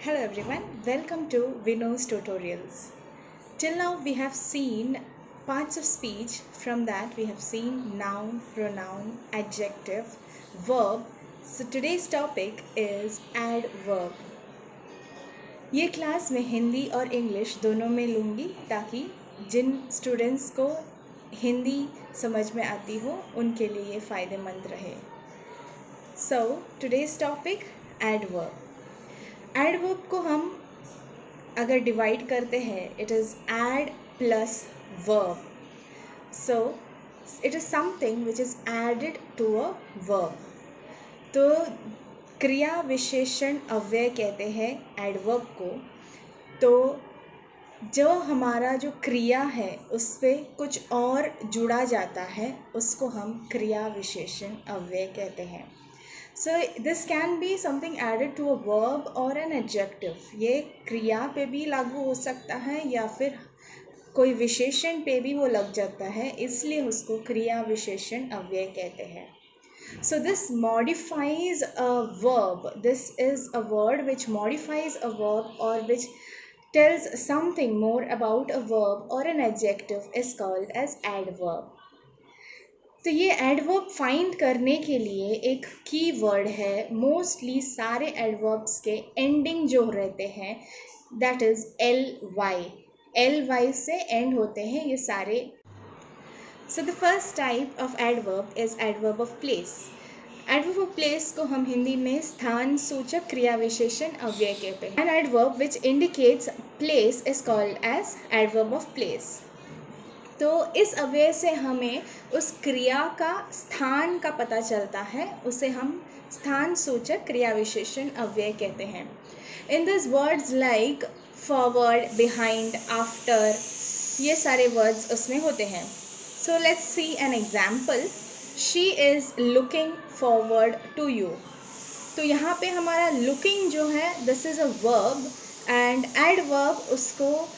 Hello everyone, welcome to Vinod's tutorials. Till now we have seen parts of speech. From that we have seen noun, pronoun, adjective, verb. So today's topic is adverb. ये class मैं हिंदी और English दोनों में लूँगी ताकि जिन students को हिंदी समझ में आती हो उनके लिए ये फ़ायदेमंद रहे. So today's topic adverb. Adverb को हम अगर डिवाइड करते हैं it is ad plus verb. So it is something which is added to a verb. तो क्रिया विशेषण अव्यय कहते हैं एडवर्ब को. तो जो हमारा जो क्रिया है उस पर कुछ और जुड़ा जाता है उसको हम क्रिया विशेषण अव्यय कहते हैं. So this can be something added to a verb or an adjective. ये क्रिया पे भी लागू हो सकता है या फिर कोई विशेषण पे भी वो लग जाता है, इसलिए उसको क्रिया विशेषण अव्यय कहते हैं. So this modifies a verb. This is a word which modifies a verb or which tells something more about a verb or an adjective is called as adverb. तो ये एडवर्ब फाइंड करने के लिए एक की वर्ड है. Mostly सारे adverbs के एंडिंग जो रहते हैं दैट इज़ एल वाई से एंड होते हैं ये सारे. So the first type of adverb is adverb of place. Adverb of place को हम हिंदी में स्थान सूचक क्रिया विशेषण अव्यय कहते हैं. An adverb which indicates place is called as adverb of place. तो इस अव्यय से हमें उस क्रिया का स्थान का पता चलता है, उसे हम स्थान सूचक क्रिया विशेषण अव्यय कहते हैं. In this words like forward, behind, after, ये सारे वर्ड्स उसमें होते हैं. So let's see an example. She is looking forward to you. तो यहाँ पे हमारा लुकिंग जो है this is a verb and adverb उसको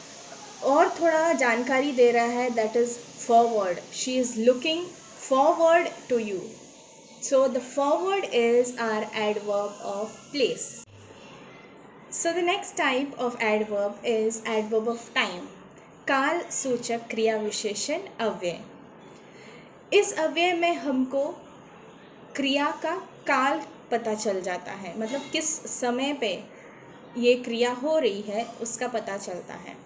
और थोड़ा जानकारी दे रहा है that is forward. She is looking forward to you. So the forward is are adverb of place. So the next type of adverb is adverb of time. काल सूचक क्रिया विशेषण अव्यय. इस अव्यय में हमको क्रिया का काल पता चल जाता है, मतलब किस समय पे ये क्रिया हो रही है उसका पता चलता है.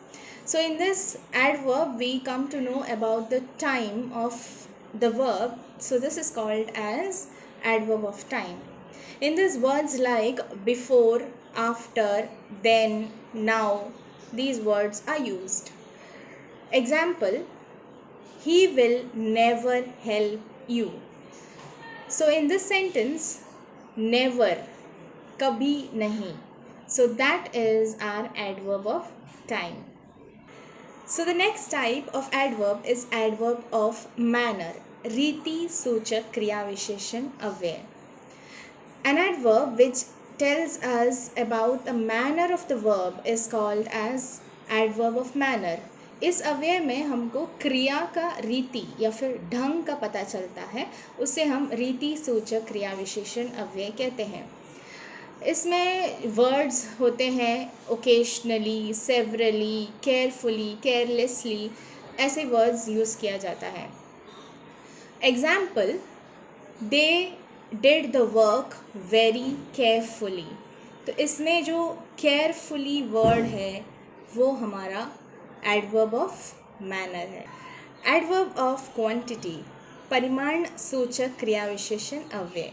So in this adverb we come to know about the time of the verb. So this is called as adverb of time. In these words like before, after, then, now, these words are used. Example, he will never help you. So in this sentence, never, kabhi nahi. So that is our adverb of time. So the next type of adverb is adverb of manner. रीति सूचक क्रिया विशेषण अव्यय. An adverb which tells us about the manner of the verb is called as adverb of manner. इस अव्यय में हमको क्रिया का रीति या फिर ढंग का पता चलता है, उसे हम रीति सूचक क्रिया विशेषण अव्यय कहते हैं. इसमें वर्ड्स होते हैं ओकेशनली, सेवरली, केयरफुली, केयरलेसली, ऐसे वर्ड्स यूज़ किया जाता है. Example, they did the work very carefully. तो इसमें जो केयरफुली वर्ड है वो हमारा एडवर्ब ऑफ मैनर है. Adverb of quantity. परिमाण सूचक क्रिया विशेषण अव्यय.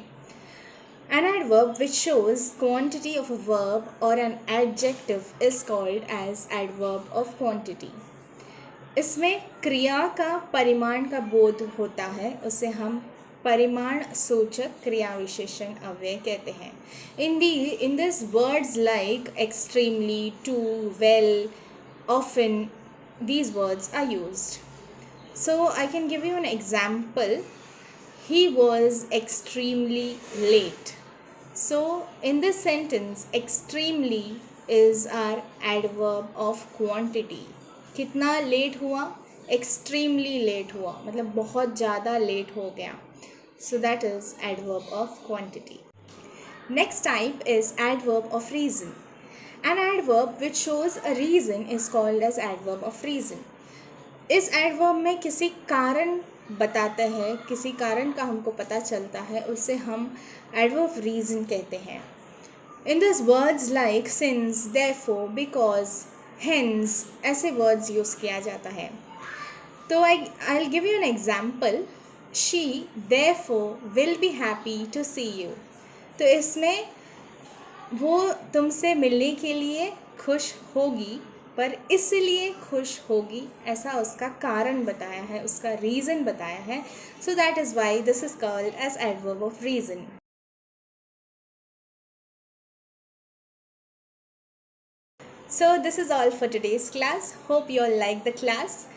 An adverb which shows quantity of a verb or an adjective is called as adverb of quantity. इसमें क्रिया का परिमाण का बोध होता है, उसे हम परिमाण सूचक क्रिया विशेषण अव्यय कहते हैं. In this words like extremely, too, well, often, these words are used. So I can give you an example. He was extremely late. So in this sentence, extremely is our adverb of quantity. कितना late हुआ? Extremely late हुआ, मतलब बहुत ज़्यादा late हो गया. So that is adverb of quantity. Next type is adverb of reason. An adverb which shows a reason is called as adverb of reason. इस adverb में किसी कारण बताते हैं, किसी कारण का हमको पता चलता है, उससे हम एडवर्ब ऑफ रीजन कहते हैं. In this words like since, therefore, because, hence ऐसे words यूज़ किया जाता है. तो I'll give you an example. She therefore will be happy to see you. तो इसमें वो तुमसे मिलने के लिए खुश होगी, पर इसलिए खुश होगी ऐसा उसका कारण बताया है, उसका रीज़न बताया है. So that is why this is called as adverb of reason. So this is all for today's class. Hope you all like the class.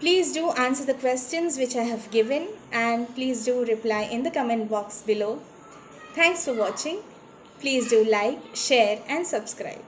Please do answer the questions which I have given, and please do reply in the comment box below. Thanks for watching. Please do like, share and subscribe.